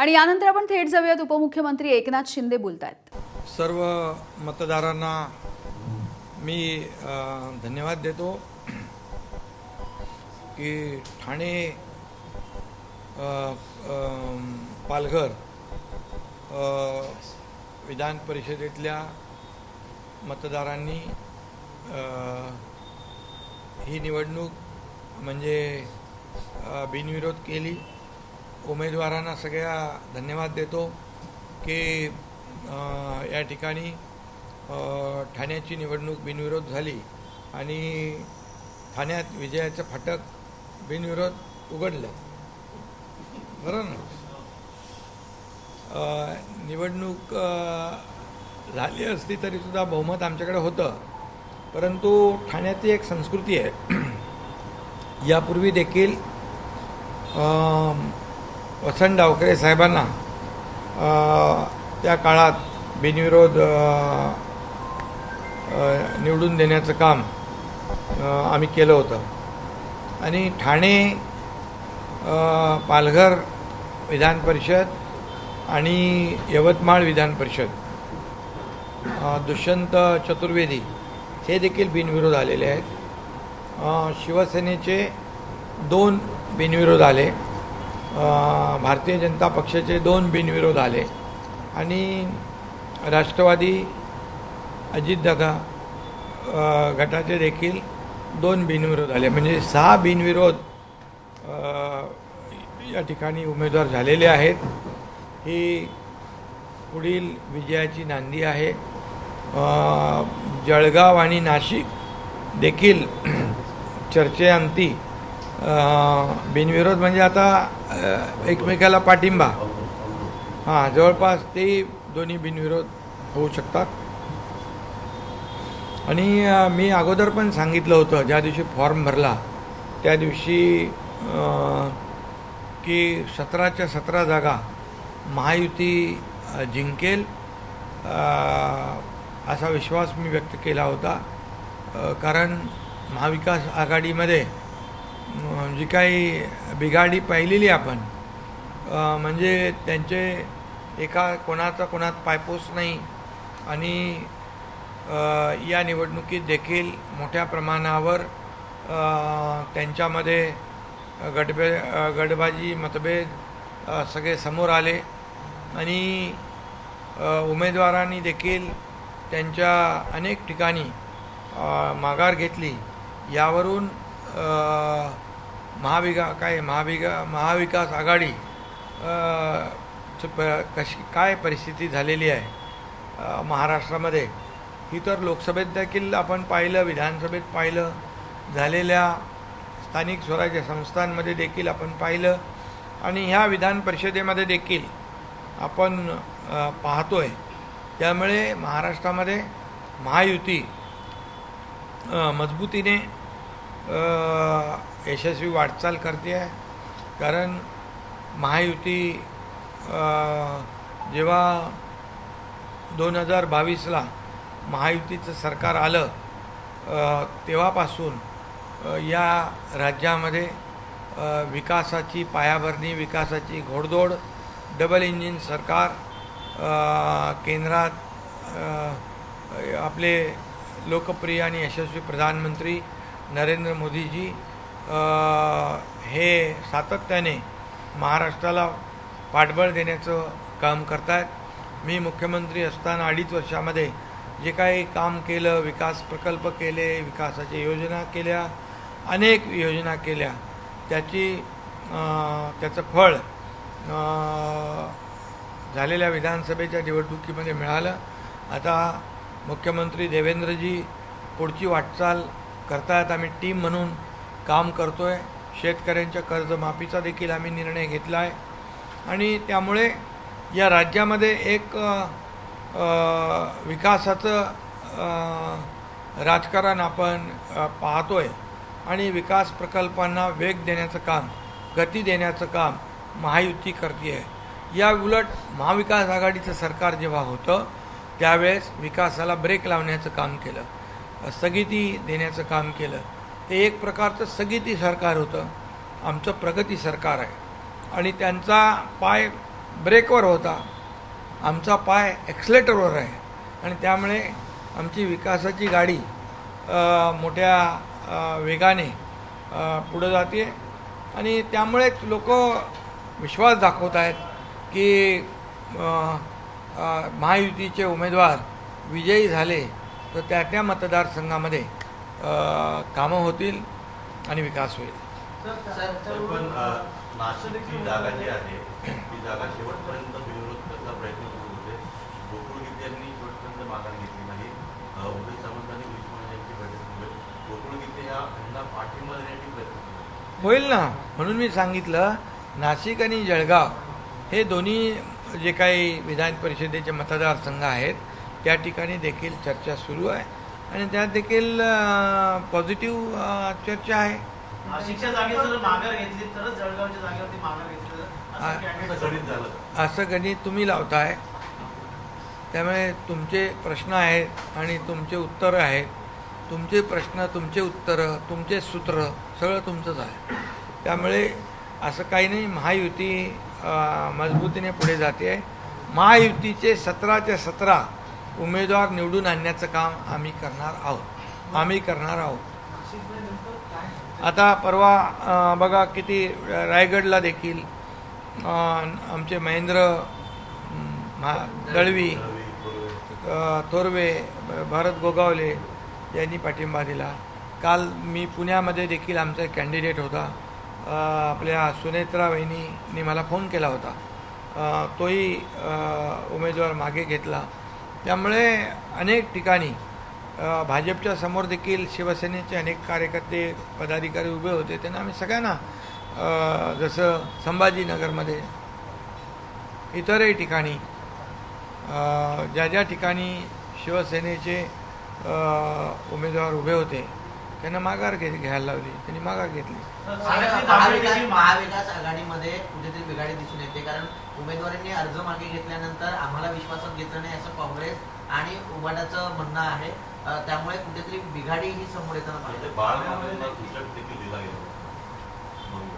आणि यानंतर आपण थेट जाऊयात उपमुख्यमंत्री एकनाथ शिंदे बोलतायत। सर्व मतदारांना मी धन्यवाद देतो की ठाणे पालघर विधान परिषदेतल्या मतदारांनी ही निवडणूक म्हणजे बिनविरोध केली। उमेदवारांना सगळ्या धन्यवाद देतो की या ठिकाणी ठाण्याची निवडणूक बिनविरोध झाली आणि ठाण्यात विजयाचं फाटक बिनविरोध उघडलं। बरोबर ना? निवडणूक झाली असती तरीसुद्धा बहुमत आमच्याकडे होतं, परंतु ठाण्याची एक संस्कृती आहे। यापूर्वी देखील वसंत डावकरे साहेबांना त्या काळात बिनविरोध निवडून देण्याचं काम आम्ही केलं होतं आणि ठाणे पालघर विधान परिषद आणि यवतमाळ विधान परिषद दुष्यंत चतुर्वेदी हे देखील बिनविरोध आलेले आहेत। शिवसेनेचे 2 बिनविरोध आले, भारतीय जनता पक्षाचे 2 बिनविरोध आले आणि राष्ट्रवादी अजितदादा गटाचे देखील 2 बिनविरोध आले, म्हणजे 6 बिनविरोध या ठिकाणी उमेदवार झालेले आहेत। ही पुढील विजयाची नांदी आहे। जळगाव आणि नाशिक देखील चर्चेअंती बिनविरोध म्हणजे आता एकमेकाला पाठिंबा जवळपास ते दोन्ही बिनविरोध होऊ शकतात। आणि मी अगोदर पण सांगितलं होतं ज्या दिवशी फॉर्म भरला त्या दिवशी की 17च्या 17 जागा महायुती जिंकेल असा विश्वास मी व्यक्त केला होता। कारण महाविकास आघाडीमध्ये जी काही बिघाडी पाहिलेली आपण म्हणजे त्यांचे कोणाचा कोणात पायपोस नाही आणि या निवडणुकीत देखील मोठ्या प्रमाणावर त्यांच्यामध्ये गटबाजी मतभेद सगळे समोर आले आणि उमेदवारांनी देखील त्यांच्या अनेक ठिकाणी माघार घेतली। यावरून महाविकास आघाडी कशी काय परिस्थिती झालेली आहे महाराष्ट्रामध्ये ही तर लोकसभेत देखील आपण पाहिलं, विधानसभेत पाहिलं, झालेल्या स्थानिक स्वराज्य संस्थांमध्ये देखील आपण पाहिलं आणि ह्या विधान परिषदेमध्ये देखील आपण पाहतोय। त्यामुळे महाराष्ट्रामध्ये महायुती मजबूतीने यशस्वी वाटचाल करते आहे। कारण महायुती जेव्हा 2022ला महायुतीचं सरकार आलं तेव्हापासून या राज्यामध्ये विकासाची पायाभरणी, विकासाची घोडदौड, डबल इंजिन सरकार, केंद्रात आपले लोकप्रिय आणि यशस्वी प्रधानमंत्री नरेंद्र मोदीजी हे सातत्याने महाराष्ट्राला पाठबळ देण्याचं काम करतात। मी मुख्यमंत्री असताना 2.5 वर्षामध्ये जे काही काम केलं, विकास प्रकल्प केले, विकासाच्या योजना केल्या, अनेक योजना केल्या, त्याचं फळ झालेल्या विधानसभेच्या निवडणुकीमध्ये मिळालं। आता मुख्यमंत्री देवेंद्रजी पुढची वाटचाल करतायत, आम्ही टीम म्हणून काम करतोय। शेतकऱ्यांच्या कर्जमाफीचा देखील आम्ही निर्णय घेतला आहे आणि त्यामुळे या राज्यामध्ये एक विकासाचं राजकारण आपण पाहतोय आणि विकास प्रकल्पांना वेग देण्याचं काम, गती देण्याचं काम महायुती करते आहे। या उलट महाविकास आघाडीचं सरकार जेव्हा होतं त्यावेळेस विकासाला ब्रेक लावण्याचं काम केलं, स्थगिती देण्याचं काम केलं। ते एक प्रकारचं स्थगिती सरकार होतं, आमचं प्रगती सरकार आहे आणि त्यांचा पाय ब्रेकवर होता, आमचा पाय ॲक्सिलेटरवर आहे आणि त्यामुळे आमची विकासाची गाडी मोठ्या वेगाने पुढं जाते आणि त्यामुळेच लोक विश्वास दाखवत आहेत की महायुतीचे उमेदवार विजयी झाले तर त्या मतदारसंघामध्ये कामं होतील आणि विकास होईल. पण नाशिकची जागा जी आहे ती जागा शेवटपर्यंत विरोध करण्याचा प्रयत्न सुरू होते. गोकुळ गीते यांनी शेवटपर्यंत माघार घेतली नाही. उदय सामंत आणि उदित मोरे यांची बैठक सुरू आहे. गोकुळ गीते यांना पाठिंबा देण्याची प्रयत्न सुरू आहे. होईल ना, म्हणून मी सांगितलं नाशिक आणि जळगाव हे दोन्ही जे काही विधान परिषदेचे मतदारसंघ आहेत त्या ठिकाणी देखील चर्चा सुरू आहे आणि त्यात देखील पॉझिटिव्ह चर्चा आहे. नाशिकच्या जागेवर जर माघार घेतली तरच जळगावच्या जागेवरती माघार घेतली तर असं कॅन्डिडेट गणित झालं. असं गणित तुम्ही लावताय, त्यामुळे तुमचे प्रश्न आहेत आणि तुमचे उत्तरं आहेत. तुमचे प्रश्न, तुमचे उत्तरं, तुमचे सूत्र सगळं तुमचंच आहे. त्यामुळे असं काही नाही, महायुती मजबूतीने पुढे जाते आहे. महायुतीचे 17च्या 17 उमेदवार निवडून आणण्याचं काम आम्ही करणार आहोत. आता परवा बघा किती रायगडला देखील आमचे महेंद्र दळवी, थोरवे, भरत गोगावले यांनी पाठिंबा दिला. काल मी पुण्यामध्ये देखील आमचा एक कॅन्डिडेट होता, आपल्या सुनेत्रा वहिनींनी मला फोन केला होता, तोही उमेदवार मागे घेतला. त्यामुळे अनेक ठिकाणी भाजपच्या समोर देखील शिवसेनेचे अनेक कार्यकर्ते पदाधिकारी उभे होते. त्यांना आम्ही सगळ्यांना जसं संभाजीनगरमध्ये इतरही ठिकाणी ज्या ज्या ठिकाणी शिवसेनेचे उमेदवार उभे होते त्यांना माघार घ्यायला लावली, त्यांनी माघार घेतली. महाविकास आघाडीमध्ये कुठेतरी बिघाडी दिसून येते, कारण उमेदवारांनी अर्ज मागे घेतल्यानंतर आम्हाला विश्वासात घेतलं नाही असं काँग्रेस आणि उबाटाचं म्हणणं आहे. त्यामुळे कुठेतरी बिघाडी ही समोर येताना पाहिजे. बाळमामांना सूचक देखील दिला गेला.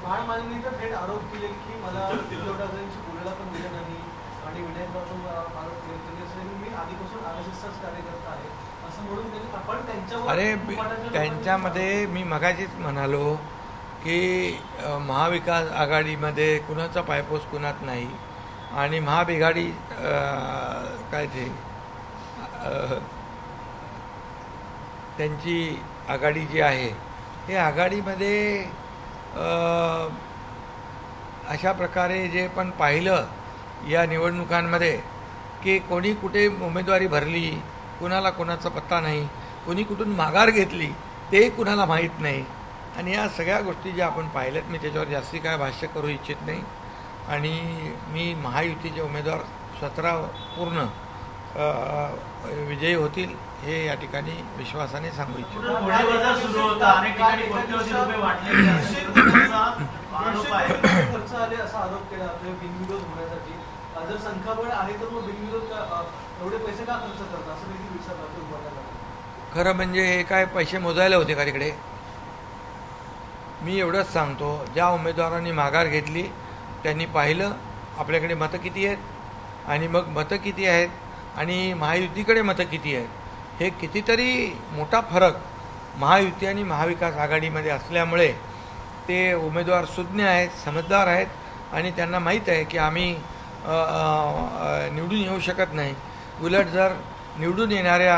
बाळमामांनी तर थेट आरोप केले की मला उद्धव ठाकरेंशी बोलायला पण दिलं नाही आणि विनायकराव आरोप केले. मी आधीपासून RSSचाच कार्यकर्ता आहे असं म्हणून त्यांनी आपण त्यांच्यावर अरे त्यांच्यामध्ये मी मगाशीच म्हणालो की महाविकास आघाडीमध्ये कुणाचा पायपोस कुणात नाही आणि महाबिघाडी काय ते त्यांची आघाडी जी आहे हे आघाडीमध्ये अशा प्रकारे जे पण पाहिलं या निवडणुकांमध्ये की कोणी कुठे उमेदवारी भरली, कुणाला कोणाचा पत्ता नाही, कोणी कुठून माघार घेतली तेही कुणाला माहीत नाही. आणि या सगळ्या गोष्टी ज्या आपण पाहिल्यात, मी त्याच्यावर जास्ती काय भाष्य करू इच्छित नाही. आणि मी महायुतीचे उमेदवार 17 पूर्ण विजयी होतील हे या ठिकाणी विश्वासाने सांगू इच्छितो. सुरू होता, अनेक ठिकाणी कोट्यवधी रुपये वाटले खर्च आले असा आरोप केला बिनविरोध होण्यासाठी. जर संख्याबळ आहे तर मग बिनविरोध एवढे पैसे का खर्च करतात असं देखील विचारलं. खरं म्हणजे हे काय पैसे मोजायला होते का तिकडे? मी एवढंच सांगतो, ज्या उमेदवारांनी माघार घेतली त्यांनी पाहिलं आपल्याकडे मतं किती आहेत आणि मग मतं किती आहेत आणि महायुतीकडे मतं किती आहेत, हे कितीतरी मोठा फरक महायुती आणि महाविकास आघाडीमध्ये असल्यामुळे ते उमेदवार सुज्ञ आहेत, समजदार आहेत आणि त्यांना माहीत आहे की आम्ही निवडून येऊ शकत नाही. उलट जर निवडून येणाऱ्या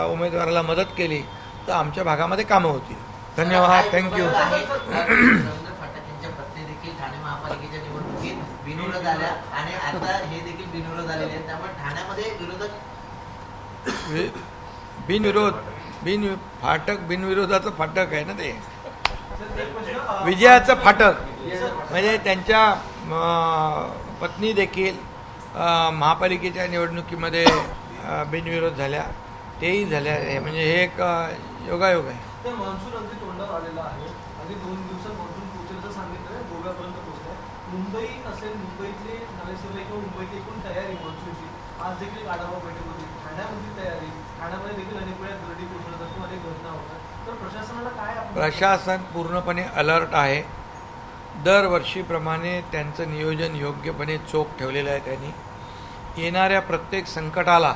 उमेदवाराला मदत केली तर आमच्या भागामध्ये कामं होतील. धन्यवाद, थँक्यू. रवींद्र फाटक यांच्या पत्नी देखील ठाणे महापालिकेच्या निवडणुकीत बिनविरोध आल्या आणि आता हे देखील बिनविरोध आलेले आहेत. त्यामुळे ठाण्यामध्ये फाटक बिनविरोधाचं फाटक आहे ना ते, विजयाचं फाटक. म्हणजे त्यांच्या पत्नी देखील महापालिकेच्या निवडणुकीमध्ये बिनविरोध झाल्या, तेही झाल्या. म्हणजे हे एक योगायोग आहे. तर मान्सून अगदी तोंडावर आलेला आहे. अगदी 2 दिवसात मान्सून पोहोचेल सांगितलं, गोव्यापर्यंत पोहोचलाय. मुंबई असेल, मुंबईतली नगरसेवक किंवा मुंबईतली एकूण तयारी मान्सूनची आज देखील आढावा बैठक होती. ठाण्यामधली तयारी, ठाण्यामध्ये देखील अनेक वेळा गर्दी कोसळतात किंवा अनेक घटना होतात. तर प्रशासनाला काय प्रशासन पूर्णपणे अलर्ट आहे दरवर्षीप्रमाणे त्यांचं नियोजन योग्यपणे चोख ठेवलेलं आहे. त्यांनी येणाऱ्या प्रत्येक संकटाला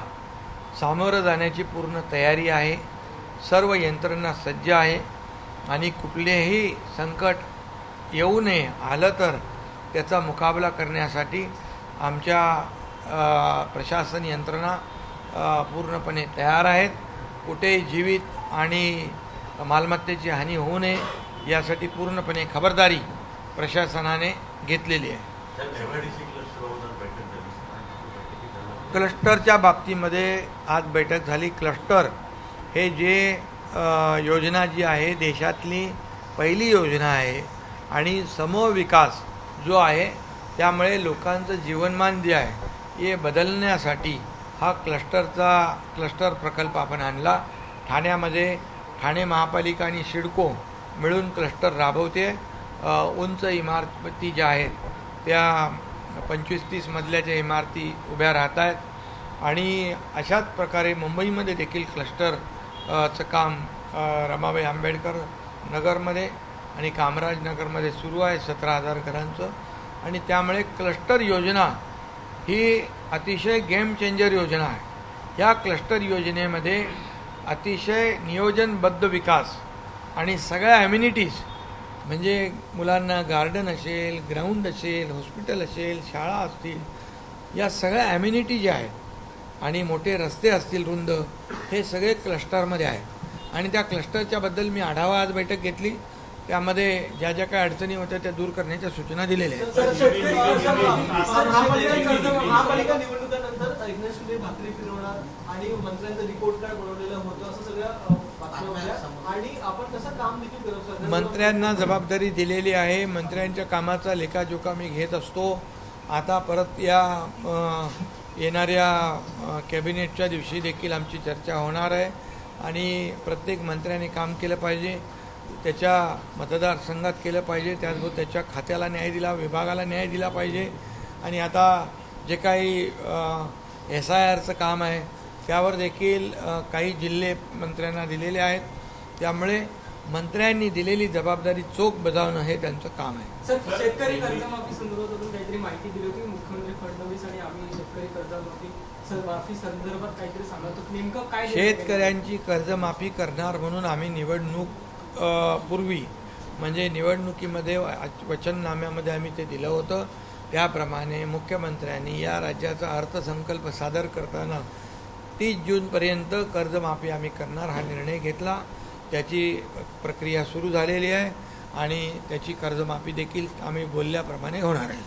सामोरं जाण्याची पूर्ण तयारी आहे. सर्व यंत्रणा सज्ज आहे आणि कुठलेही संकट येऊ नये, आलं तर त्याचा मुकाबला करण्यासाठी आमच्या प्रशासन यंत्रणा पूर्णपणे तयार आहेत. कुठेही जीवित आणि मालमत्तेची हानी होऊ नये यासाठी पूर्णपणे खबरदारी प्रशासनाने घेतलेली आहे. MIDC क्लस्टरबद्दल बैठक झाली. बैठकीत झालं. क्लस्टरच्या बाबतीमध्ये आज बैठक झाली. क्लस्टर हे जे योजना जी आहे देशातली पहिली योजना आहे आणि समूह विकास जो आहे त्यामुळे लोकांचं जीवनमान जे आहे हे बदलण्यासाठी हा क्लस्टर प्रकल्प आपण आणला. ठाण्यामध्ये ठाणे महापालिका आणि सिडको मिळून क्लस्टर राबवते. उंच इमारती ज्या आहेत त्या 25-30 मजल्याच्या इमारती उभ्या राहत आहेत आणि अशाच प्रकारे मुंबईमध्ये देखील क्लस्टरचं काम रमाबाई आंबेडकर नगरमध्ये आणि कामराज नगरमध्ये सुरू आहे 17,000 घरांचं. आणि त्यामुळे क्लस्टर योजना ही अतिशय गेम चेंजर योजना आहे. या क्लस्टर योजनेमध्ये अतिशय नियोजनबद्ध विकास आणि सगळ्या ॲम्युनिटीज म्हणजे मुलांना गार्डन असेल, ग्राउंड असेल, हॉस्पिटल असेल, शाळा असतील, या सगळ्या ॲम्युनिटी ज्या आहेत आणि मोठे रस्ते असतील रुंद, हे सगळे क्लस्टरमध्ये आहेत. आणि त्या क्लस्टरच्याबद्दल मी आढावा आज बैठक घेतली. त्यामध्ये ज्या ज्या काही अडचणी होत्या त्या दूर करण्याच्या सूचना दिलेल्या आहेत. महापालिका निवडणुकीनंतर एकनाथ शिंदे भाकरी फिरवणार आणि मंत्र्यांचं रिपोर्ट कार्ड बनवलेलं होतं असं सगळ्या बातम्या होत्या आणि आपण कसं काम देखील करत होतो. मंत्र्यांना जबाबदारी दिलेली आहे. मंत्र्यांच्या कामाचा लेखाजोखा मी घेत असतो. आता परत या येणाऱ्या कॅबिनेटच्या दिवशी देखील आमची चर्चा होणार आहे आणि प्रत्येक मंत्र्याने काम केलं पाहिजे, त्याच्या मतदारसंघात केलं पाहिजे, त्याचबरोबर त्याच्या खात्याला न्याय दिला, विभागाला न्याय दिला पाहिजे. आणि आता जे काही SIRचं काम आहे त्यावर देखील काही जिल्हे मंत्र्यांना दिलेले आहेत. त्यामुळे मंत्र्यांनी दिलेली जबाबदारी चोख बजावणं हे त्यांचं काम आहे. सर, शेतकरी कर्जमाफी संदर्भात काहीतरी माहिती दिली होती. मुख्यमंत्री फडणवीस आणि आम्ही शेतकरी कर्जमाफी संदर्भात काहीतरी सांगत होतो. नेमकं काय शेतकऱ्यांची कर्जमाफी करणार म्हणून आम्ही निवडणूक पूर्वी म्हणजे निवडणुकीमध्ये वचननाम्यामध्ये आम्ही ते दिलं होतं. त्याप्रमाणे मुख्यमंत्र्यांनी या राज्याचा अर्थसंकल्प सादर करताना 30 जूनपर्यंत कर्जमाफी आम्ही करणार हा निर्णय घेतला. त्याची प्रक्रिया सुरू झालेली आहे आणि त्याची कर्जमाफी देखील आम्ही बोलल्याप्रमाणे होणार आहे.